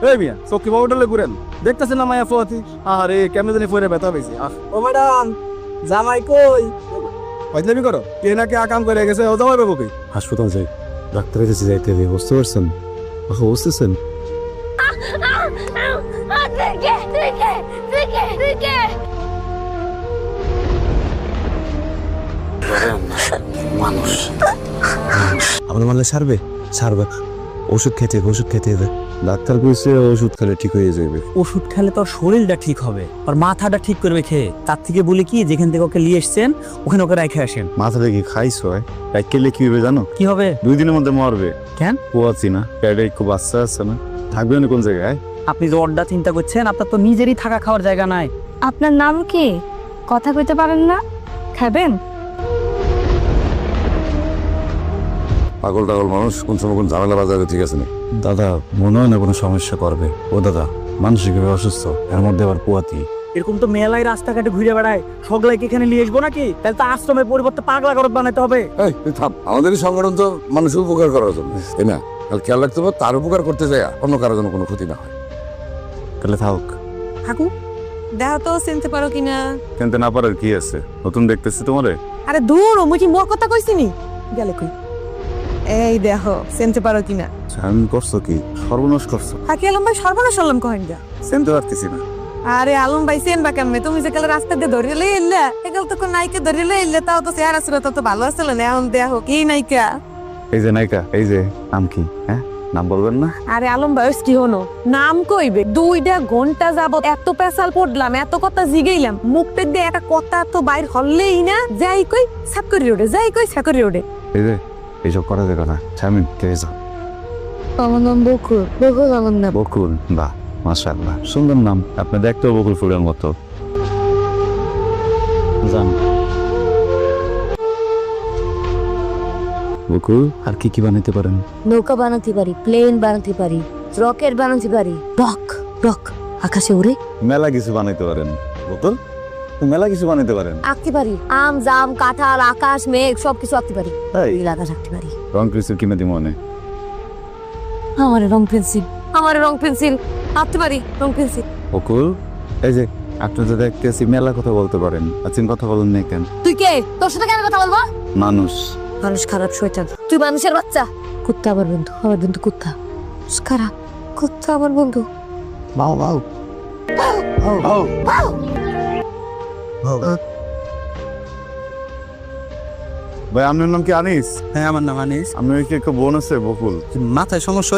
এই মিয়া চক্কি বাবুটালে ঘুরেন দেখতেছেন না মায়া ফোয়াতি আরে কেমনে জানি ফোরে ব্যথা পেয়েছি ও ম্যাডাম জামাই কই? ফাজলামি করো কে না কে আকাম করে গেছে ও জামাই বাবু কি হাসপাতাল যাই ডাক্তারের কাছে যাইতে হবে বুঝতে পারছেন বুঝতেছেন মানুষ আমার মানলে সারবে ওষুধ খেতে হবে ডাক্তার কইছে ওষুধ খেলে ঠিক হয়ে যাবে ওষুধ খেলে তোর শরীরটা ঠিক হবে আর মাথাটা ঠিক করবে খেয়ে তার থেকে বলি কি যেখান থেকে ওকে নিয়ে এসছেন ওখানে ওকে রেখে আসেন মাথাটা কি খাইছো রাইকেলে কি হবে জানো কি হবে 2 দিনের মধ্যে মরবে কেন পোয়াচ্ছি না পেটে একটু বাচ্চা আছে না থাকবে না কোন জায়গায় আপনি যে অড্ডা চিন্তা করছেন আপনার তো নিজেরই থাকা খাওয়ার জায়গা নাই আপনার নাম কি? কথা কইতে পারেন না? খাবেন? পাগল টাগল মানুষ কোন সময় কোন ঝামেলা বাজারে ঠিক আছে না দাদা মনে হয় না কোনো সমস্যা করবে ও দাদা মানসিকভাবে অসুস্থ এর মধ্যে আবার পোয়াতি এরকম তো মেলায় রাস্তাঘাটে ঘুরে বেড়ায় সগলাই কি এখানে নিয়ে আসবো নাকি তাহলে তো আশ্রমের পরিবর্তে পাগলা করত বানাতে হবে এই তুই থাম আমাদের এই সংগঠন তো মানুষের উপকার করার জন্য তাই না তাহলে খেয়াল রাখতে হবে তার উপকার করতে যায় অন্য কারোর জন্য কোনো ক্ষতি না হয় তাহলে থাক ঠাকুর দেখো তো চিনতে পারো কিনা। কিন্তু না পারার কি আছে নতুন দেখতেছি তোমারে আরে দূর মুই কি মোর কথা কইছিনি গেলে কই এই দেখো চিনতে পারো কিনা। আমি করছো কি সর্বনাশ করছো হাকি আলম ভাই সর্বনাশ আলম কহেন গা। চিনতে পারতেছি না আরে আলম ভাই চেন বা কেমনে তুমি যে কালে রাস্তা দিয়ে ধরে লই এলে এগুলো তো কোন নাইকে ধরে লই এলে তাও তো চেহারা ছিল তো ভালো আসলে না এখন দেখো কি নাইকা। এই যে নায়িকা এই যে নাম কি হ্যাঁ নাম বলবেন না আরে আলম ভাই কি হনো নাম কইবে 2টা ঘন্টা যাবত এত পেশাল পড়লাম এত কথা জিগাইলাম মুখটা দিয়ে একটা কথা তো বাইর হললেই না যাই কই সাকরি রোডে যাই কই সাকরি রোডে। এই যে এইসব করা যাবে না স্বামী কে যাও আমার নাম বকুল আমার নাম। বকুল বাহ মাশাআল্লাহ সুন্দর নাম আপনি দেখতেও বকুল ফুলের মতো জান বকুল আর কি কি বানাইতে পারেন নৌকা বানাতে পারি, প্লেন বানাতে পারি, রকেট বানাতে পারি, রক আকাশে উড়ে মেলা কিছু বানাইতে পারেন বকুল মেলা কিছু বানাইতে পারেন আঁকতে পারি, আম জাম কাঁঠাল আকাশ মেঘ সবকিছু আঁকতে পারি, তাই নীল আকাশ আঁকতে পারি। রং কিছু কিনে দিব মনে আমার রং পেন্সিল আঁকতে পারি, রং পেন্সিল। বকুল এই যে আপনি তো দেখতেছি মেলা কথা বলতে পারেন আছেন কথা বলেন না কেন তুই কে? তোর সাথে কেন কথা বলবো? মানুষ মানুষ খারাপ শয়তান, তুই মানুষের বাচ্চা। কুত্তা আমার বন্ধু কুত্তা খারাপ, কুত্তা আমার বন্ধু। বাউ বাউ ভাই আপনার নাম কি আনিস হ্যাঁ আমার নাম আনিস। আপনার কি একটা বোন আছে বকুল মাথায় সমস্যা